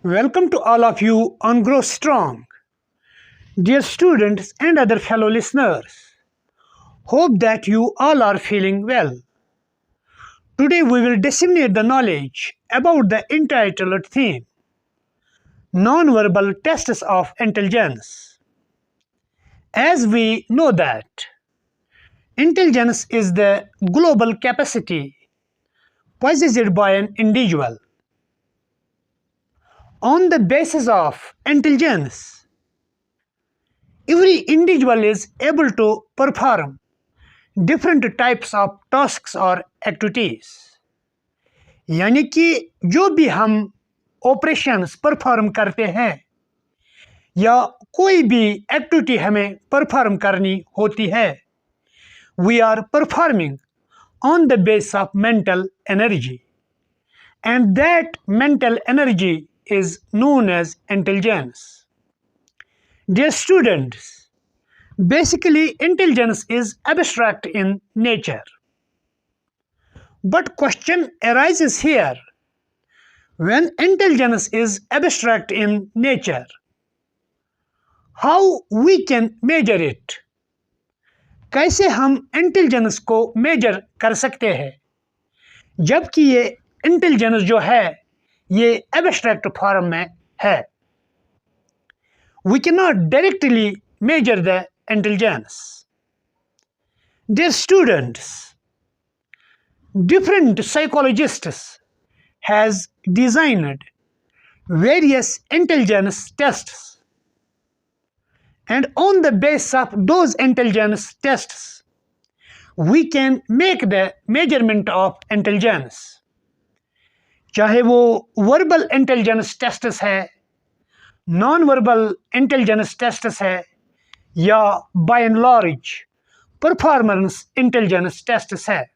Welcome to all of you on Grow Strong. Dear students and other fellow listeners, hope that you all are feeling well. Today we will disseminate the knowledge about the entitled theme Non-verbal tests of intelligence. As we know that intelligence is the global capacity possessed by an individual. On the basis of intelligence, every individual is able to perform different types of tasks or activities. यानी कि जो भी हम operations perform करते हैं या कोई भी एक्टिविटी हमें परफॉर्म करनी होती है, we are performing on the basis of mental energy, and that mental energy is known as intelligence. Dear students, basically intelligence is abstract in nature. But question arises here, when intelligence is abstract in nature, how we can measure it? कैसे हम intelligence को major कर सकते हैं जबकि ये intelligence जो है ये एब्स्ट्रैक्ट फॉर्म में है. We cannot directly measure the intelligence. Dear students, different psychologists has designed various intelligence tests, and on the basis of those intelligence tests we can make the measurement of intelligence. चाहे वो verbal intelligence tests है, non verbal intelligence tests है या by and large performance intelligence tests है.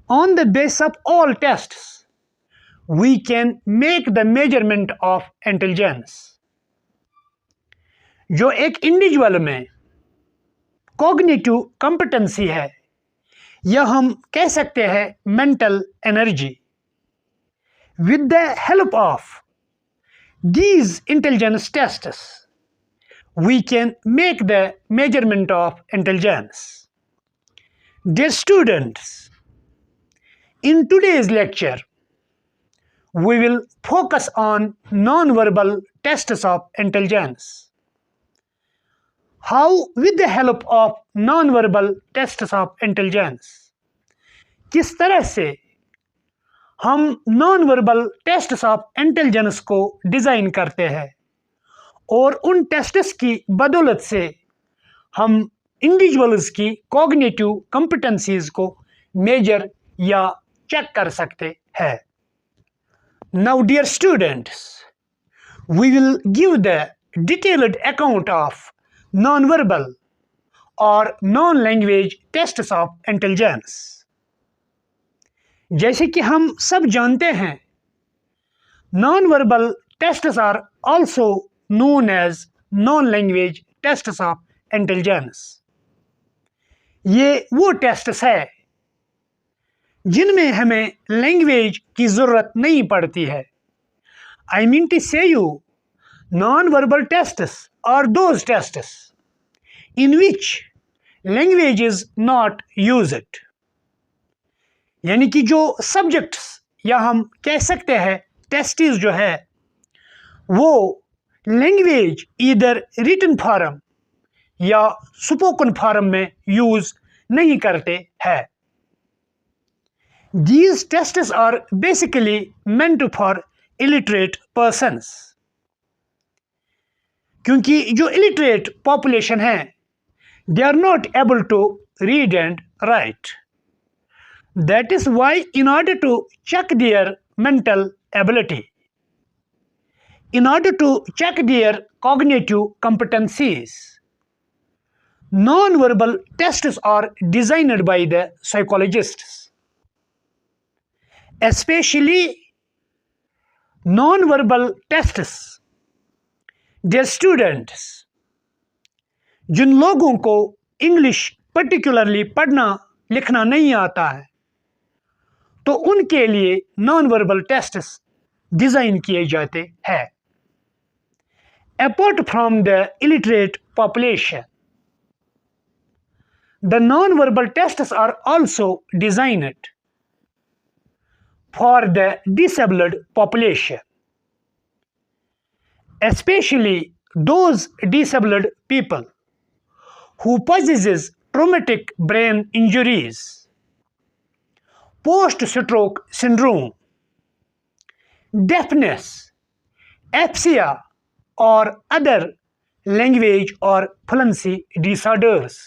On the basis of all tests, we can make the measurement of intelligence. जो एक individual में cognitive competency है या हम कह सकते हैं mental energy, with the help of these intelligence tests, we can make the measurement of intelligence. Dear students, in today's lecture, we will focus on non-verbal tests of intelligence. How, with the help of non-verbal tests of intelligence, किस तरह से हम non verbal tests of intelligence को design करते हैं और उन tests की बदौलत से हम इंडिविजुअल्स की कॉग्निटिव कॉम्पिटेंसीज को मेजर या चेक कर सकते हैं. Now dear students, we will give the detailed account of non verbal और non language tests of intelligence. जैसे कि हम सब जानते हैं, non verbal tests are also known as non language tests of intelligence. ये वो टेस्ट्स है जिनमें हमें लैंग्वेज की ज़रूरत नहीं पड़ती है. I mean to say you, non verbal tests are those tests in which language is not used. यानी कि जो सब्जेक्ट्स या हम कह सकते हैं टेस्टिस जो है वो लैंग्वेज इधर रिटन फॉर्म या स्पोकन फॉर्म में यूज नहीं करते हैं. These tests are basically meant for illiterate persons. क्योंकि जो illiterate population है, they are not able to read and write. That is why, in order to check their mental ability, in order to check their cognitive competencies, non-verbal tests are designed by the psychologists. Especially non-verbal tests. Dear students, जिन लोगों को English particularly पढ़ना लिखना नहीं आता है तो उनके लिए नॉन वर्बल टेस्ट्स डिजाइन किए जाते हैं। Apart from the illiterate population, the non-verbal tests are also designed for the disabled population, especially those disabled people who possesses traumatic brain injuries, post-stroke syndrome, deafness, aphasia, or other language or fluency disorders.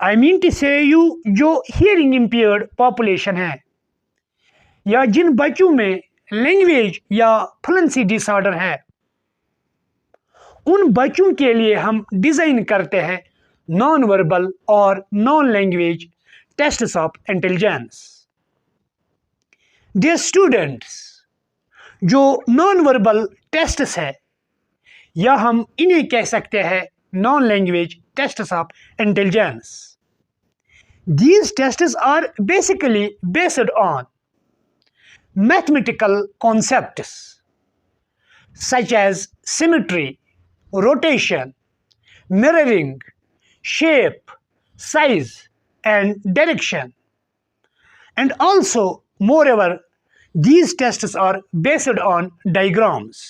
I mean to say you जो hearing impaired population है या जिन बच्चों में language या fluency disorder है, उन बच्चों के लिए हम डिजाइन करते हैं नॉन वर्बल और non language tests of intelligence. Dear students, जो नॉन वर्बल टेस्ट्स है या हम इन्हें कह सकते हैं non language tests of intelligence, these tests are basically based on mathematical concepts such as symmetry, rotation, mirroring, shape, size, and direction. And also, moreover, these tests are based on diagrams.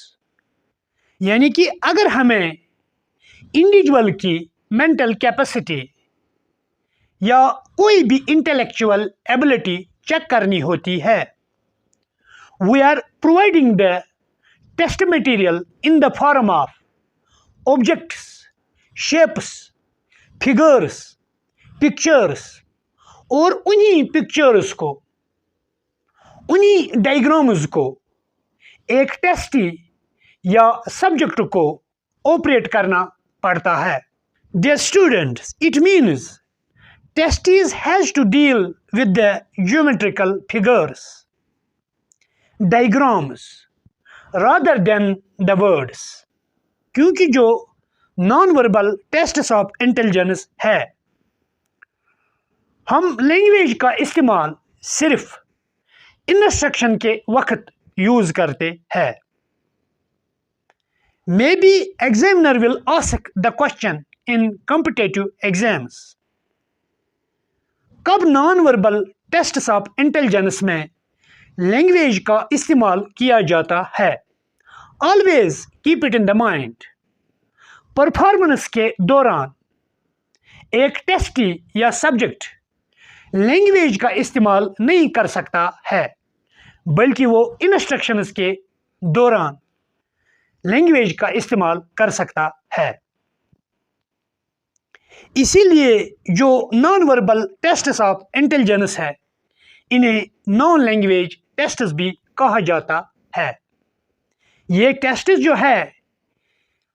यानी कि अगर हमें individual की mental capacity या कोई भी intellectual ability check करनी होती है, we are providing the test material in the form of objects, shapes, figures, pictures, और उन्हीं पिक्चर्स को, उन्हीं डायग्राम्स को एक टेस्टी या सब्जेक्ट को ऑपरेट करना पड़ता है। Dear students, it means testes has to deal with the geometrical figures, diagrams, rather than the words. क्योंकि जो non verbal tests of intelligence है, हम लैंग्वेज का इस्तेमाल सिर्फ इंस्ट्रक्शन के वक्त यूज करते हैं। Maybe examiner will ask the question in competitive exams. कब non verbal tests of intelligence में लैंग्वेज का इस्तेमाल किया जाता है? Always keep it in the mind, performance के दौरान एक टेस्टी या सब्जेक्ट लैंग्वेज का इस्तेमाल नहीं कर सकता है, बल्कि वो इंस्ट्रक्शंस के दौरान लैंग्वेज का इस्तेमाल कर सकता है। इसीलिए जो non verbal tests of intelligence है, इन्हें नॉन लैंग्वेज टेस्ट्स भी कहा जाता है। ये टेस्ट जो है,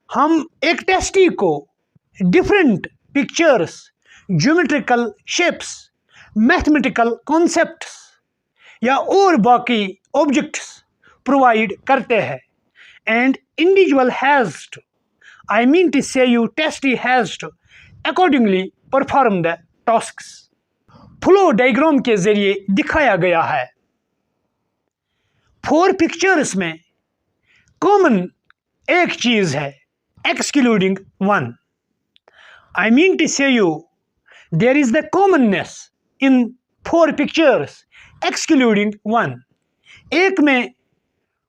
हम एक टेस्टी को different pictures, geometrical shapes, mathematical concepts या और बाकी ऑब्जेक्ट्स प्रोवाइड करते हैं, and individual has to, I mean to say you testee has to accordingly perform the tasks. Flow diagram के जरिए दिखाया गया है। 4 पिक्चर्स में कॉमन एक चीज है, excluding 1. I mean to say you there is the commonness in 4 pictures excluding 1. एक में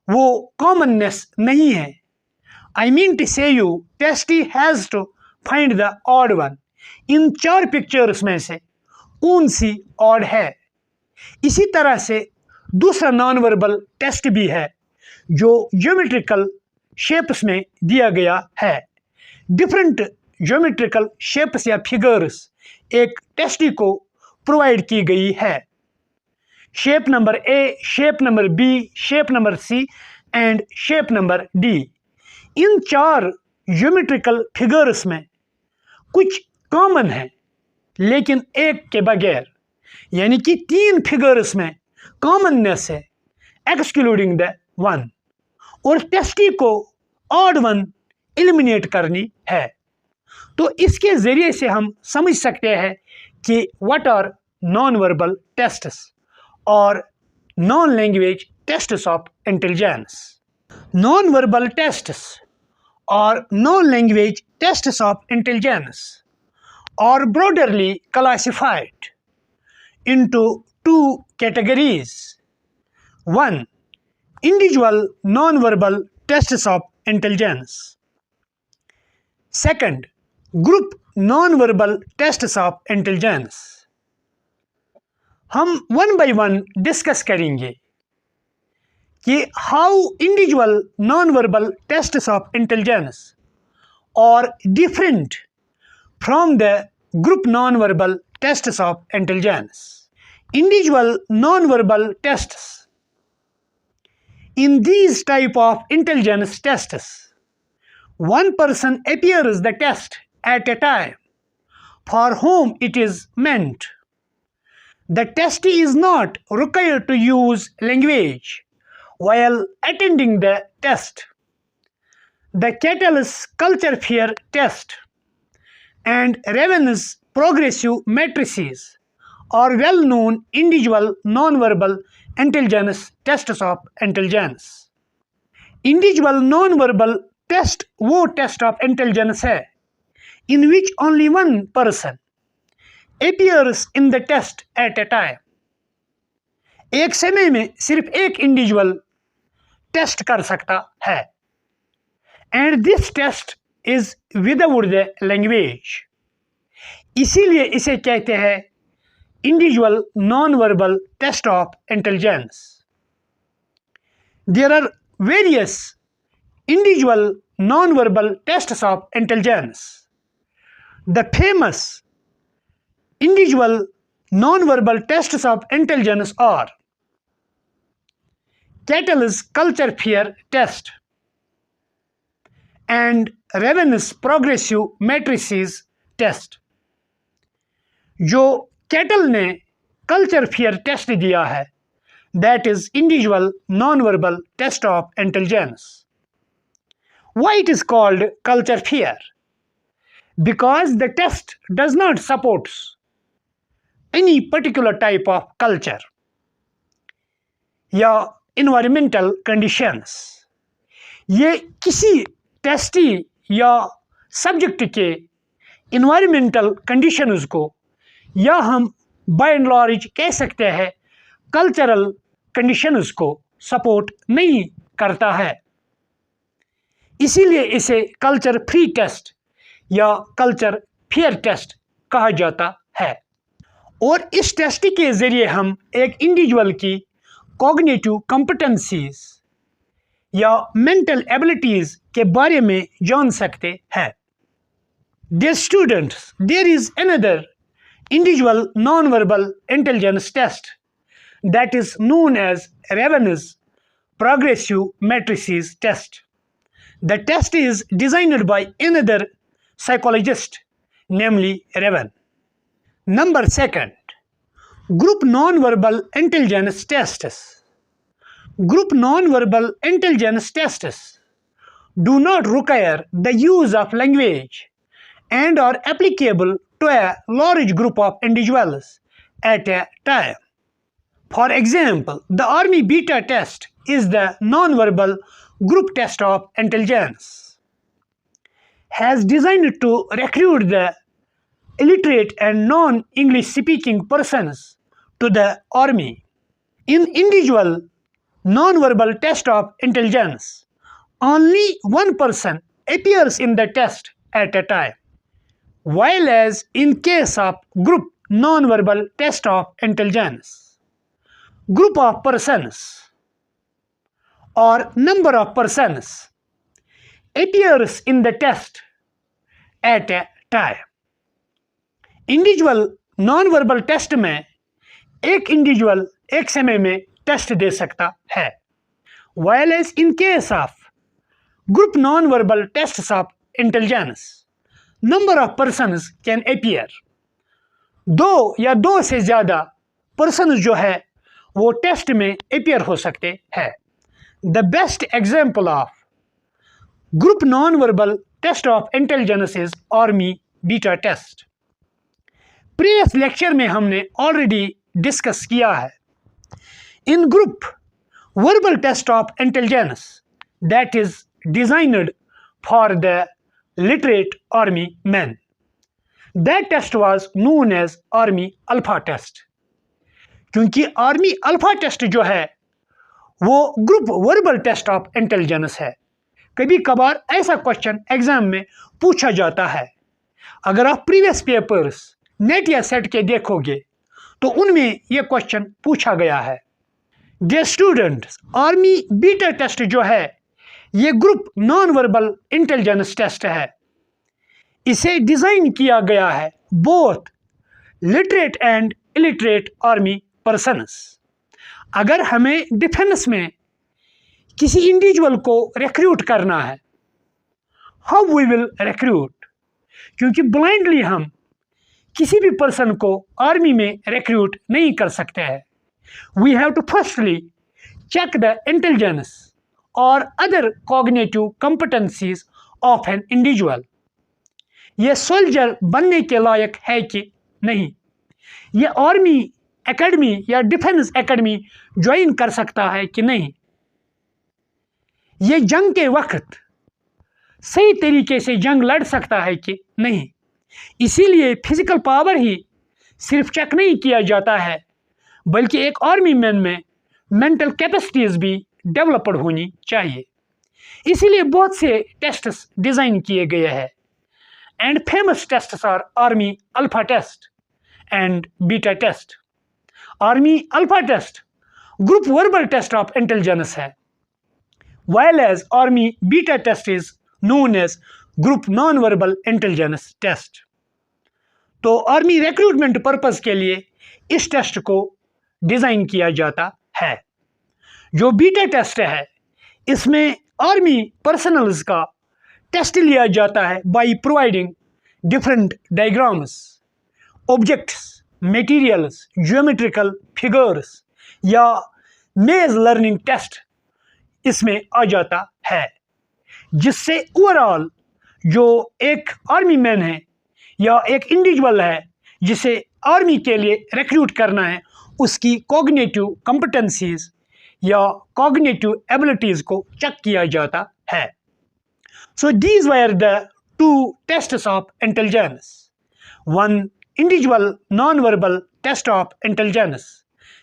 वो कॉमननेस नहीं है। I mean to say you testy has to find the odd one. In 4 pictures में से कौन सी ऑड है? इसी तरह से दूसरा नॉन वर्बल टेस्ट भी है जो ज्योमेट्रिकल शेप्स में दिया गया है। डिफरेंट ज्योमेट्रिकल शेप्स या फिगर्स एक टेस्टी को प्रोवाइड की गई है। Shape number A, shape number B, shape number C and shape number D. इन 4 ज्योमेट्रिकल फिगर्स में कुछ कॉमन है लेकिन एक के बगैर, यानी कि 3 फिगर्स में कॉमननेस है एक्सक्लूडिंग द 1, और टेस्टी को ऑड वन एलिमिनेट करनी है। तो इसके जरिए से हम समझ सकते हैं कि what are non verbal tests और non language tests of intelligence. Non-verbal tests or non-language tests of intelligence are broadly classified into two categories. 1. Individual non-verbal tests of intelligence. Second, group non-verbal tests of intelligence. हम one by one discuss करेंगे कि how individual non verbal tests of intelligence और different from the group non verbal tests of intelligence. Individual non-verbal tests. In these type of intelligence tests, one person appears the test at a time for whom it is meant. The testee is not required to use language while attending the test. The Ctet's culture fear test and Raven's progressive matrices are well-known individual non-verbal intelligence tests of intelligence. Individual non-verbal test वो test of intelligence है in which only one person appears in the test at a time. एक समय में सिर्फ एक individual test कर सकता है and this test is without the language. इसीलिए इसे कहते हैं individual non-verbal test of intelligence. There are various individual non-verbal tests of intelligence. The famous individual non-verbal tests of intelligence are Ctet's culture fear test and Raven's progressive matrices test. जो cattle ने culture fear test दिया है that is individual non-verbal test of intelligence. Why it is called culture fear? Because the test does not support any particular type of culture या environmental conditions. ये किसी tasty या subject के environmental conditions को या हम बाय एंड लार्ज कह सकते हैं कल्चरल कंडीशंस को सपोर्ट नहीं करता है. इसीलिए इसे कल्चर फ्री टेस्ट या कल्चर फेयर टेस्ट कहा जाता है. और इस टेस्ट के ज़रिए हम एक इंडिविजुअल की कॉग्निटिव कॉम्पिटेंसीज या मेंटल एबिलिटीज़ के बारे में जान सकते हैं. Dear students, there is another individual non-verbal intelligence test that is known as Raven's progressive matrices test. The test is designed by another psychologist, namely Raven. Number second, group non-verbal intelligence tests. Group non-verbal intelligence tests do not require the use of language and are applicable to a large group of individuals at a time. For example, the Army Beta test is the non-verbal group test of intelligence, has designed to recruit the illiterate and non-English speaking persons to the Army. In individual non-verbal test of intelligence, only one person appears in the test at a time, while as in case of group non-verbal test of intelligence, group of persons or number of persons appears in the test at a time. Individual non verbal test में एक individual एक समय में test दे सकता है, while as in case of group non-verbal tests of intelligence, number of persons can appear. दो या दो से ज़्यादा persons जो है वो टेस्ट में appear हो सकते हैं. The best example of group non-verbal test of intelligence is Army Beta test. Previous lecture में हमने ऑलरेडी डिस्कस किया है. इन group verbal test of intelligence that is designed for the literate army men. That test was known as Army Alpha Test. क्योंकि army alpha test जो है वो group verbal test of intelligence है। कभी कभार ऐसा क्वेश्चन एग्जाम में पूछा जाता है। अगर आप प्रीवियस पेपर्स नेट या सेट के देखोगे तो उनमें यह क्वेश्चन पूछा गया है। Dear students, army beta test जो है ये group non verbal intelligence test है। इसे डिजाइन किया गया है both literate and illiterate army persons. अगर हमें डिफेंस में किसी इंडिविजुअल को रिक्रूट करना है, हाउ वी विल रिक्रूट, क्योंकि ब्लाइंडली हम किसी भी पर्सन को आर्मी में रिक्रूट नहीं कर सकते हैं। We have to firstly check the intelligence और other cognitive competencies of an individual. ये सोल्जर बनने के लायक है कि नहीं, ये आर्मी एकेडमी या डिफेंस एकेडमी ज्वाइन कर सकता है कि नहीं, ये जंग के वक्त सही तरीके से जंग लड़ सकता है कि नहीं। इसीलिए फिजिकल पावर ही सिर्फ चेक नहीं किया जाता है, बल्कि एक आर्मी मैन में मेंटल कैपेसिटीज भी डेवलप्ड होनी चाहिए। इसीलिए बहुत से टेस्ट्स डिज़ाइन किए गए हैं and famous tests are army alpha test and beta test. Army alpha test group verbal test of intelligence है, while as army beta test is known as group non-verbal intelligence test। तो army recruitment purpose के लिए इस test को design किया जाता है। जो बीटा टेस्ट है इसमें आर्मी पर्सनल्स का टेस्ट लिया जाता है by providing different diagrams, objects, materials, geometrical figures या मेज लर्निंग टेस्ट इसमें आ जाता है, जिससे ओवरऑल जो एक आर्मी मैन है या एक इंडिविजुअल है जिसे आर्मी के लिए रिक्रूट करना है उसकी कॉग्निटिव कॉम्पिटेंसीज या कॉग्निटिव एबिलिटीज को चेक किया जाता है। So these were the two tests of intelligence, one individual non-verbal test of intelligence,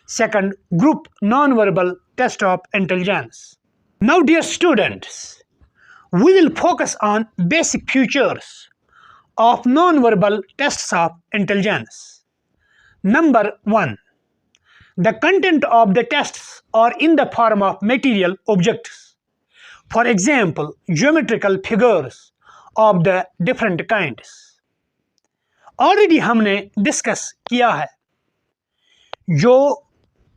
second group non-verbal test of intelligence. Now dear students, we will focus on basic features of non-verbal tests of intelligence. Number 1, the content of the tests are in the form of material objects, for example geometrical figures of the different kinds। Already हमने discuss किया है जो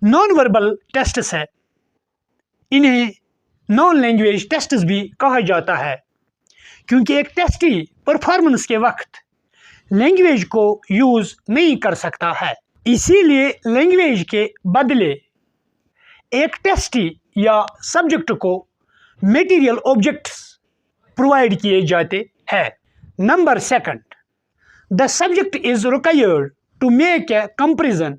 non verbal tests है इन्हें non language tests भी कहा जाता है, क्योंकि एक टेस्टी परफॉर्मेंस के वक्त लैंग्वेज को यूज़ नहीं कर सकता है। इसीलिए लैंग्वेज के बदले एक टेस्टी या सब्जेक्ट को मटेरियल ऑब्जेक्ट्स प्रोवाइड किए जाते हैं। Number 2, the subject is required to make a comparison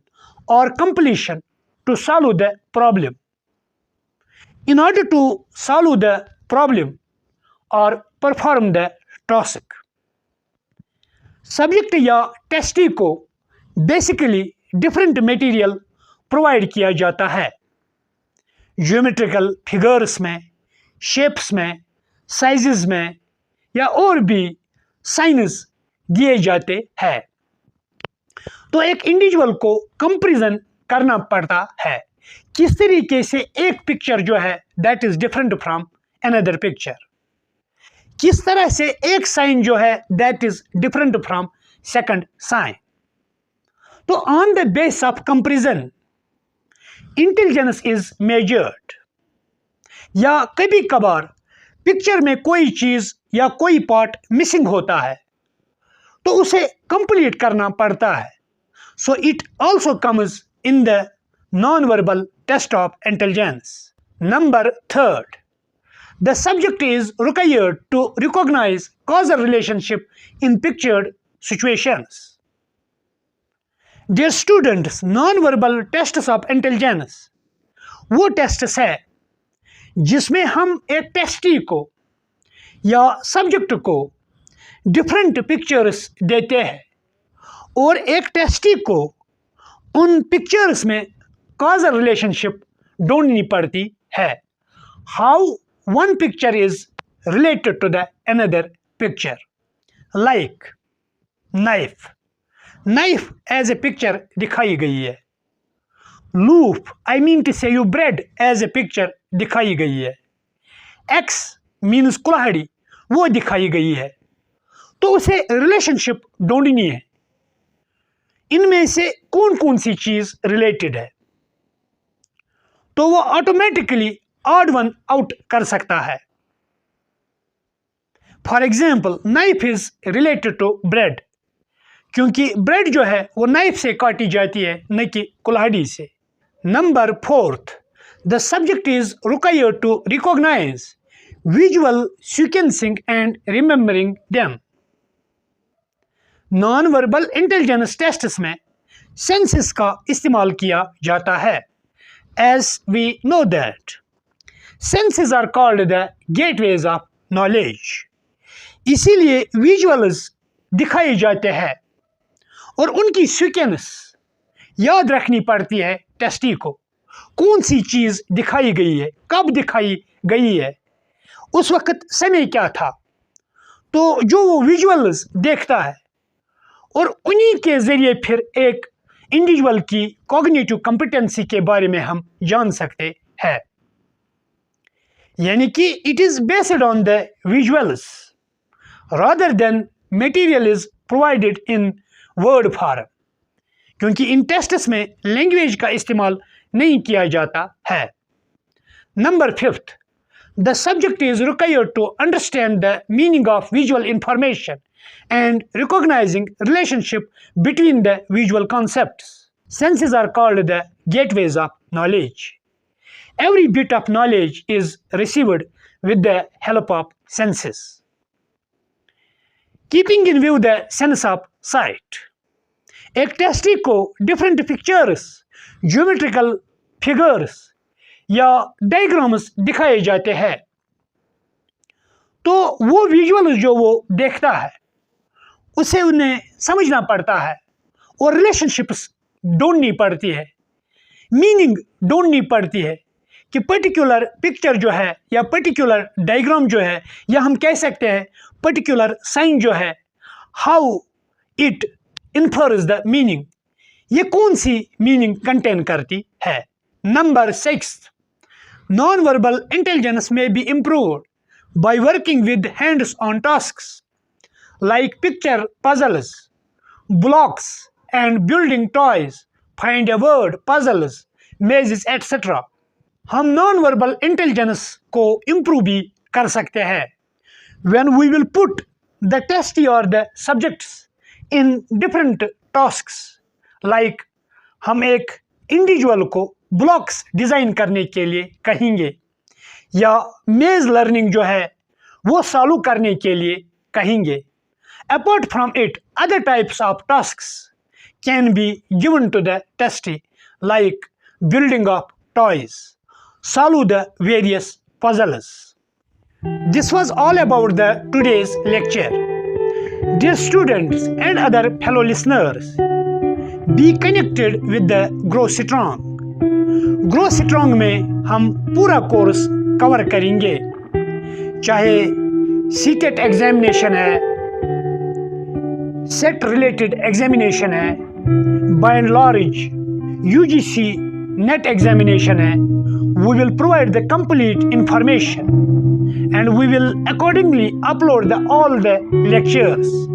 or completion to solve the problem। In order to solve the problem or perform the task, subject या tasty को basically different material provide किया जाता है, geometrical figures में, shapes में, sizes में या और भी साइंस दिए जाते हैं। तो एक इंडिविजुअल को कंपैरिजन करना पड़ता है किस तरीके से एक पिक्चर जो है that is different from another picture, किस तरह से एक साइन जो है that is different from second sign. तो on the base of comparison intelligence is measured. या कभी कभार पिक्चर में कोई चीज या कोई पार्ट मिसिंग होता है तो उसे कंप्लीट करना पड़ता है। So it also comes in the non verbal test of intelligence. Number 3, the subject is required to recognize causal relationship in pictured situations. Dear students, non verbal tests of intelligence वो tests है जिसमें हम एक testee को या subject को different pictures देते हैं और एक टेस्टी को उन पिक्चर्स में कॉजल रिलेशनशिप ढूंढनी पड़ती है। How one picture is related to the another picture, like knife. Knife as a picture दिखाई गई है। Loop I mean to say you bread as a picture दिखाई गई है। एक्स मीन्स कुल्हाड़ी वो दिखाई गई है। तो उसे रिलेशनशिप ढूंढनी है, इनमें से कौन कौन सी चीज रिलेटेड है, तो वो ऑटोमेटिकली ऑड वन आउट कर सकता है। For example knife is related to bread, क्योंकि ब्रेड जो है वो नाइफ से काटी जाती है न कि कुल्हाड़ी से। Number 4, the subject is required to recognize visual sequencing and remembering them. Non verbal intelligence tests में सेंसेस का इस्तेमाल किया जाता है। As we know that senses are called the gateways of knowledge. इसीलिए विजुअल्स दिखाए जाते हैं और उनकी सीक्वेंस याद रखनी पड़ती है टेस्टी को। कौन सी चीज़ दिखाई गई है, कब दिखाई गई है, उस वक्त समय क्या था, तो जो वो विजुअल्स देखता है और उन्हीं के ज़रिए फिर एक इंडिविजुअल की कॉग्निटिव कॉम्पिटेंसी के बारे में हम जान सकते हैं। यानी कि it is based on the visuals rather than material is provided in word form, क्योंकि इन टेस्ट्स में लैंग्वेज का इस्तेमाल नहीं किया जाता है। Number 5, the subject is required to understand the meaning of visual information and recognizing relationship between the visual concepts. Senses are called the gateways of knowledge. Every bit of knowledge is received with the help of senses. Keeping in view the sense of sight, एक testee को different pictures, geometrical figures या diagrams दिखाए जाते हैं, तो वो visual जो वो देखता है उसे उन्हें समझना पड़ता है और रिलेशनशिप्स ढूंढनी पड़ती है, मीनिंग ढूंढनी पड़ती है कि पर्टिकुलर पिक्चर जो है या पर्टिकुलर डायग्राम जो है या हम कह सकते हैं पर्टिकुलर साइन जो है, हाउ इट इन्फर्स द मीनिंग, ये कौन सी मीनिंग कंटेन करती है। नंबर 6, नॉन वर्बल इंटेलिजेंस में be improved by working with hands on tasks like picture puzzles, blocks and building toys, find a word, puzzles, mazes, etc. हम non verbal intelligence को improve भी कर सकते हैं when we will put the testy or the subjects in different tasks, like हम एक individual को blocks design करने के लिए कहेंगे या मेज लर्निंग जो है वो सॉल्व करने के लिए कहेंगे। Apart from it, other types of tasks can be given to the testy, like building of toys, solve the various puzzles. This was all about the today's lecture. Dear students and other fellow listeners, be connected with the Grow Strong. Grow Strong में हम पूरा course cover करेंगे, चाहे CTET examination है, SET related examination है, by and large UGC NET examination है। We will provide the complete information and we will accordingly upload the all the lectures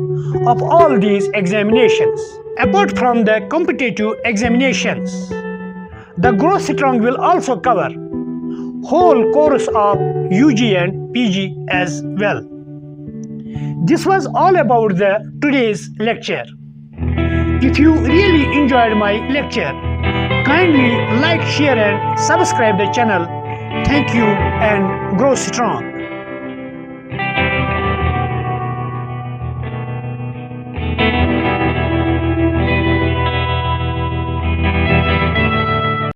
of all these examinations. Apart from the competitive examinations, the Grow Strong will also cover whole course of UG and PG as well. This was all about the today's lecture. If you really enjoyed my lecture, kindly like, share and subscribe the channel. Thank you and grow strong.